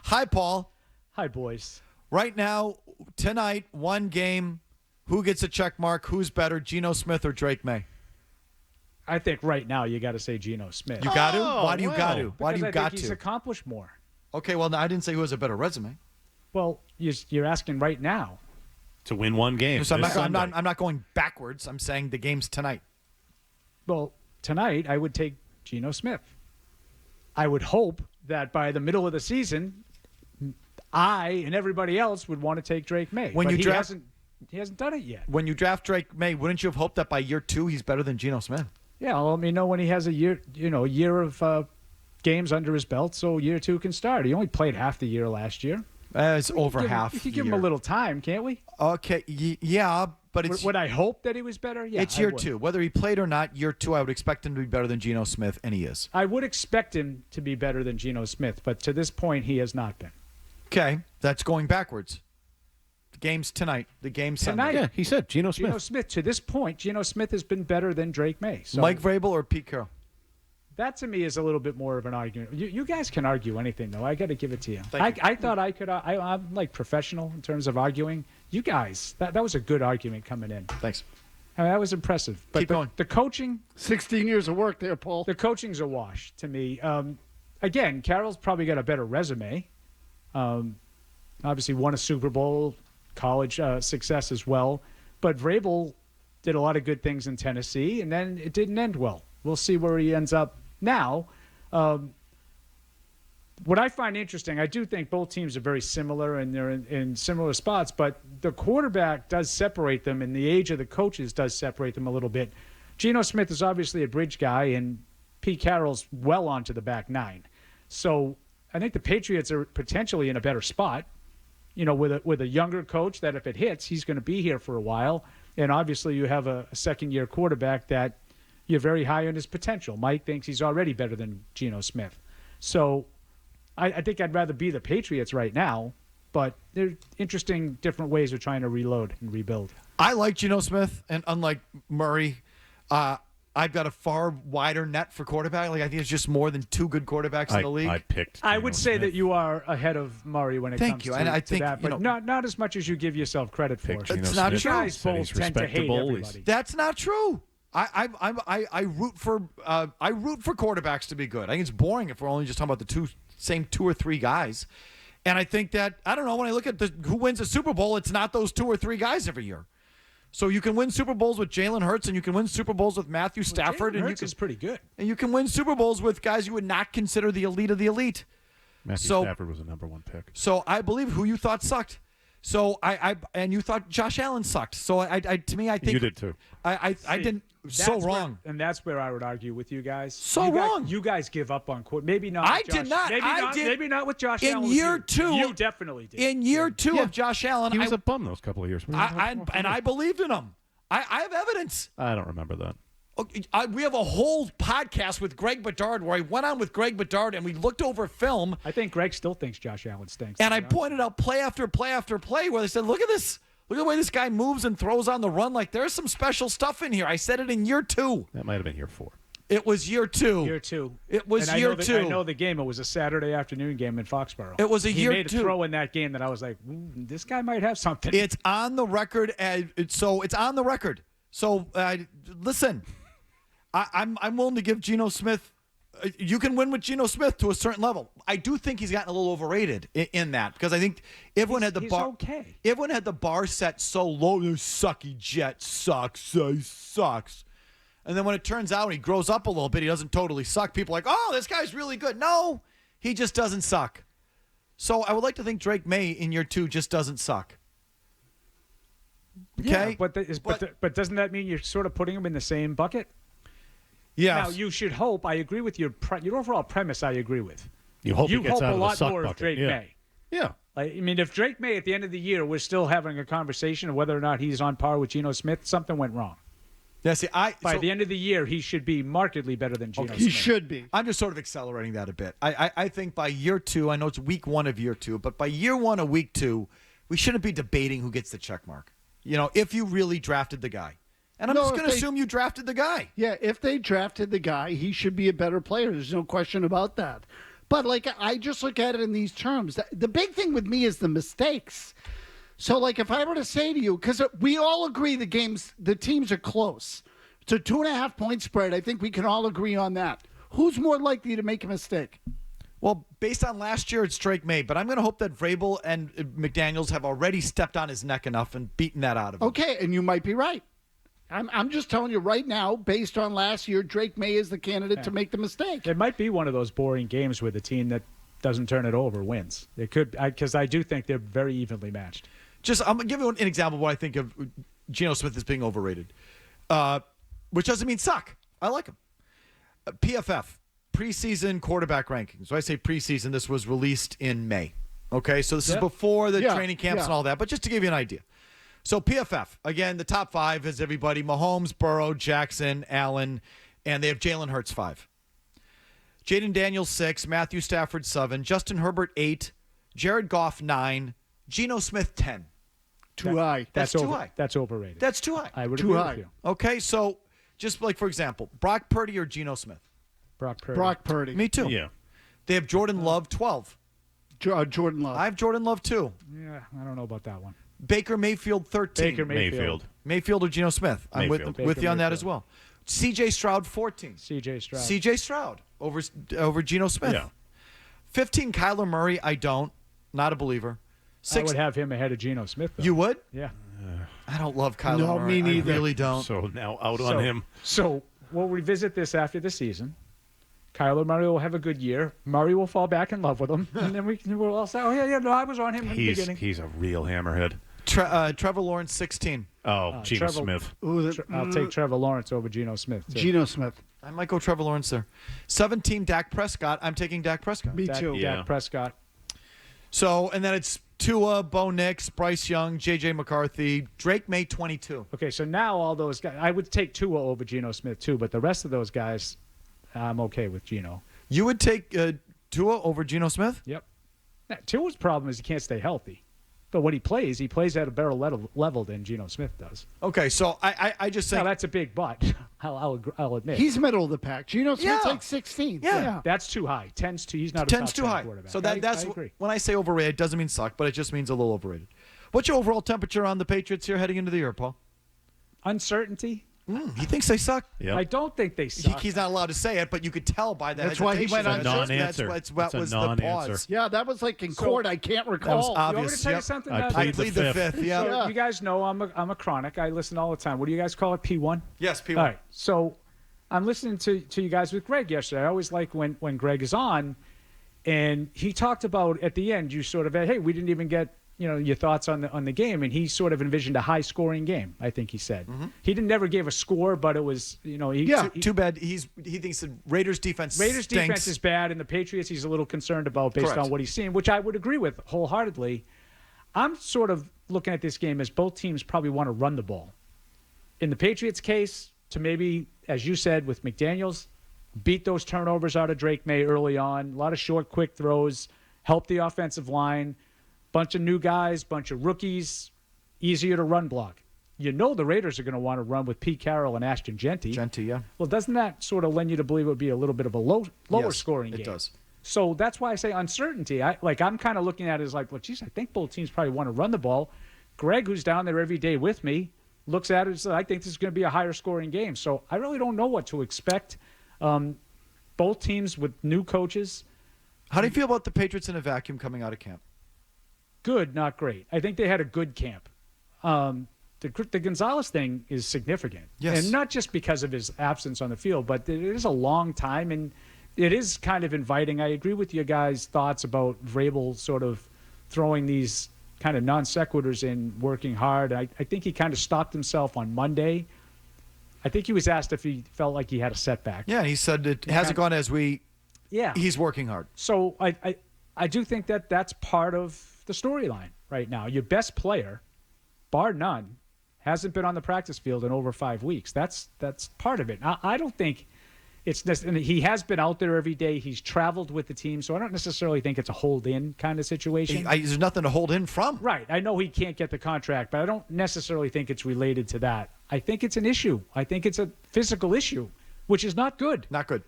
Hi, Paul. Hi, boys. Right now, tonight, one game. Who gets a check mark? Who's better, Geno Smith or Drake Maye? I think right now you got to say Geno Smith. You got to? Why do you got to? Why do Because you I got think he's to? accomplished more. Okay, well, I didn't say who has a better resume. Well, you're asking right now. To win one game. So I'm not going backwards. I'm saying the game's tonight. Well, tonight I would take Geno Smith. I would hope that by the middle of the season, I and everybody else would want to take Drake Maye. When but you draft, he hasn't done it yet. When you draft Drake Maye, wouldn't you have hoped that by year 2 he's better than Geno Smith? Yeah, well, let me know when he has a year of games under his belt, so year 2 can start. He only played half the year last year. It's over half. We could give him a little time, can't we? Okay, yeah, but it's... Would I hope that he was better? Yeah, it's year 2. Whether he played or not, year 2, I would expect him to be better than Geno Smith, and he is. I would expect him to be better than Geno Smith, but to this point, he has not been. Okay, that's going backwards. The game's tonight. The game's Sunday. Yeah, he said Geno Smith. Geno Smith, to this point, Geno Smith has been better than Drake Maye. So Mike Vrabel or Pete Carroll? that, to me, is a little bit more of an argument. You guys can argue anything, though. I got to give it to you. Thank you. I thought I could. I'm like professional in terms of arguing. You guys, that was a good argument coming in. Thanks. I mean, that was impressive. But Keep going. The coaching, 16 years of work there, Paul. the coaching's a wash to me. Again, Carroll's probably got a better resume. Obviously won a Super Bowl, college success as well. But Vrabel did a lot of good things in Tennessee, and then it didn't end well. We'll see where he ends up now. What I find interesting, I do think both teams are very similar, and they're in similar spots, but the quarterback does separate them, and the age of the coaches does separate them a little bit. Geno Smith is obviously a bridge guy, and Pete Carroll's well onto the back nine. So I think the Patriots are potentially in a better spot, with a younger coach that if it hits, he's going to be here for a while. And obviously you have a second-year quarterback that you're very high on his potential. Mike thinks he's already better than Geno Smith. So I think I'd rather be the Patriots right now, but they're interesting different ways of trying to reload and rebuild. I like Geno Smith, and unlike Murray, I've got a far wider net for quarterback. Like I think there's just more than 2 good quarterbacks in the league. I would say that you are ahead of Murray when it comes to, and I think, that, but not as much as you give yourself credit for. It's not true. You guys both tend to hate everybody. That's not true. I root for quarterbacks to be good. I think it's boring if we're only just talking about the same 2 or 3 guys. And I think that, I don't know, when I look at who wins a Super Bowl, it's not those 2 or 3 guys every year. So you can win Super Bowls with Jalen Hurts, and you can win Super Bowls with Matthew Stafford. Jalen Hurts is pretty good. And you can win Super Bowls with guys you would not consider the elite of the elite. Matthew Stafford was a number 1 pick. So I believe who you thought sucked. So and you thought Josh Allen sucked. So to me, I think you did too. I didn't. So wrong. And that's where I would argue with you guys. Wrong. You guys give up on quarterback. Maybe not. I with Josh. did not. Maybe not with Josh Allen. In year 2, you definitely did. In year 2 of Josh Allen, he was a bum those couple of years. I believed in him. I have evidence. I don't remember that. Okay, we have a whole podcast with Greg Bedard where I went on with Greg Bedard and we looked over film. I think Greg still thinks Josh Allen stinks. And I pointed out play after play after play where they said, look at this. Look at the way this guy moves and throws on the run. Like, there's some special stuff in here. I said it in year 2. That might have been year 4. It was year 2. Year 2. It was year 2. I know the game. It was a Saturday afternoon game in Foxborough. It was a year 2. He made a throw in that game that I was like, this guy might have something. It's on the record. So it's on the record. So listen, I'm willing to give Geno Smith. You can win with Geno Smith to a certain level. I do think he's gotten a little overrated in that because I think everyone had the bar. Okay. Everyone had the bar set so low. This sucky Jet sucks. He sucks. And then when it turns out he grows up a little bit, he doesn't totally suck. People are like, oh, this guy's really good. No, he just doesn't suck. So I would like to think Drake Maye in year 2 just doesn't suck. Okay, yeah, but doesn't that mean you're sort of putting him in the same bucket? Yeah. Now you should hope. I agree with your overall premise. I agree with. You hope he gets out a of the lot suck more bucket. of Drake Maye. Yeah. I mean, if Drake Maye at the end of the year we're still having a conversation of whether or not he's on par with Geno Smith, something went wrong. Yeah, see, by the end of the year, he should be markedly better than Geno Smith. He should be. I'm just sort of accelerating that a bit. I think by year 2, I know it's week 1 of year 2, but by year 1 of week 2, we shouldn't be debating who gets the check mark. If you really drafted the guy. And I'm just going to assume you drafted the guy. Yeah, if they drafted the guy, he should be a better player. There's no question about that. But like, I just look at it in these terms. The big thing with me is the mistakes. So like, if I were to say to you, because we all agree the teams are close. It's a 2.5 point spread. I think we can all agree on that. Who's more likely to make a mistake? Well, based on last year, it's Drake Maye, but I'm going to hope that Vrabel and McDaniels have already stepped on his neck enough and beaten that out of him. Okay, and you might be right. I'm just telling you right now, based on last year, Drake Maye is the candidate to make the mistake. It might be one of those boring games where the team that doesn't turn it over wins. It could, because I do think they're very evenly matched. I'm going to give you an example of what I think of Geno Smith as being overrated, which doesn't mean suck. I like him. PFF, preseason quarterback rankings. So I say preseason, this was released in May. Okay, so this is before the training camps and all that, but just to give you an idea. So PFF, again, the top 5 is everybody: Mahomes, Burrow, Jackson, Allen, and they have Jalen Hurts 5. Jaden Daniels 6, Matthew Stafford 7, Justin Herbert 8, Jared Goff 9, Geno Smith 10. Too high. That's too high. That's overrated. That's too high. I would Too agree high. with you. Okay, so just like, for example, Brock Purdy or Geno Smith? Brock Purdy. Brock Purdy. Me too. Yeah. They have Jordan Love 12. Jordan Love. I have Jordan Love too. Yeah, I don't know about that one. Baker Mayfield 13. Baker Mayfield. Mayfield or Geno Smith. I'm Mayfield. with you on that Mayfield. as well. CJ Stroud 14. C.J. Stroud. CJ Stroud over Geno Smith. Yeah. 15 Kyler Murray. I don't. Not a believer. I would have him ahead of Geno Smith, though. You would? Yeah. I don't love Kyler No, Murray. me neither. I really don't. So now out on him. So we'll revisit this after the season. Kyler Murray will have a good year. Murray will fall back in love with him. And then we'll all say, oh, yeah, no, I was on him in the beginning. He's a real hammerhead. Trevor Lawrence 16. Oh, Geno Trevor- Smith. Ooh, I'll take Trevor Lawrence over Geno Smith, too. Geno Smith. I might go Trevor Lawrence there. 17 Dak Prescott. I'm taking Dak Prescott. Me too. Yeah. Dak Prescott. So, and then it's Tua, Bo Nix, Bryce Young, J.J. McCarthy, Drake Maye 22. Okay, so now all those guys, I would take Tua over Geno Smith, too, but the rest of those guys, I'm okay with Geno. You would take Tua over Geno Smith? Yep. Now, Tua's problem is he can't stay healthy. But when he plays at a better level than Geno Smith does. Okay, so I just Now, think that's a big but. I'll admit. He's middle of the pack. Geno Smith's Yeah. like 16. Yeah. That's too high. 10's too. He's not a 10's top too 10 high. quarterback. So I that's agree. when I say overrated, it doesn't mean suck, but it just means a little overrated. What's your overall temperature on the Patriots here heading into the year, Paul? Uncertainty. He thinks they suck. Yep. I don't think they suck. He's not allowed to say it, but you could tell by that. That's why he went on hesitation. non-answer. That That's a was the non-answer. pause. Yeah, that was like in So- court. I can't recall. obvious. You want me to tell you Yep. something? I Matt? I plead plead the fifth. Yeah. So Yeah. you guys know I'm a chronic. I listen all the time. What do you guys call it? P1? Yes, P1. All right. So I'm listening to you guys with Greg yesterday. I always like when Greg is on, and he talked about at the end. You sort of, hey, we didn't even get your thoughts on the game, and he sort of envisioned a high scoring game. I think he said he never gave a score, but it was Too bad he thinks the Raiders defense Raiders stinks. defense is bad, and the Patriots he's a little concerned about based Correct. on what he's seen, which I would agree with wholeheartedly. I'm sort of looking at this game as both teams probably want to run the ball. In the Patriots' case, to maybe, as you said, with McDaniels, beat those turnovers out of Drake Maye early on. A lot of short, quick throws, help the offensive line. Bunch of new guys, bunch of rookies, easier to run block. The Raiders are going to want to run with Pete Carroll and Ashton Genty. Yeah. Well, doesn't that sort of lend you to believe it would be a little bit of a lower Yes, scoring game? it does. So that's why I say uncertainty. I'm kind of looking at it as like, well, geez, I think both teams probably want to run the ball. Greg, who's down there every day with me, looks at it and says, I think this is going to be a higher scoring game. So I really don't know what to expect. Both teams with new coaches. How do you feel about the Patriots in a vacuum coming out of camp? Good, not great. I think they had a good camp. The Gonzalez thing is significant. Yes. And not just because of his absence on the field, but it is a long time, and it is kind of inviting. I agree with you guys' thoughts about Vrabel sort of throwing these kind of non sequiturs in, working hard. I think he kind of stopped himself on Monday. I think he was asked if he felt like he had a setback. Yeah, he said it hasn't gone as Yeah. he's working hard. So I do think that that's part of the storyline right now. Your best player, bar none, hasn't been on the practice field in over 5 weeks. That's part of it. I don't think it's necessarily, he has been out there every day. He's traveled with the team, so I don't necessarily think it's a hold-in kind of situation. There's nothing to hold in from. Right. I know he can't get the contract, but I don't necessarily think it's related to that. I think it's an issue. I think it's a physical issue, which is not good. Not good.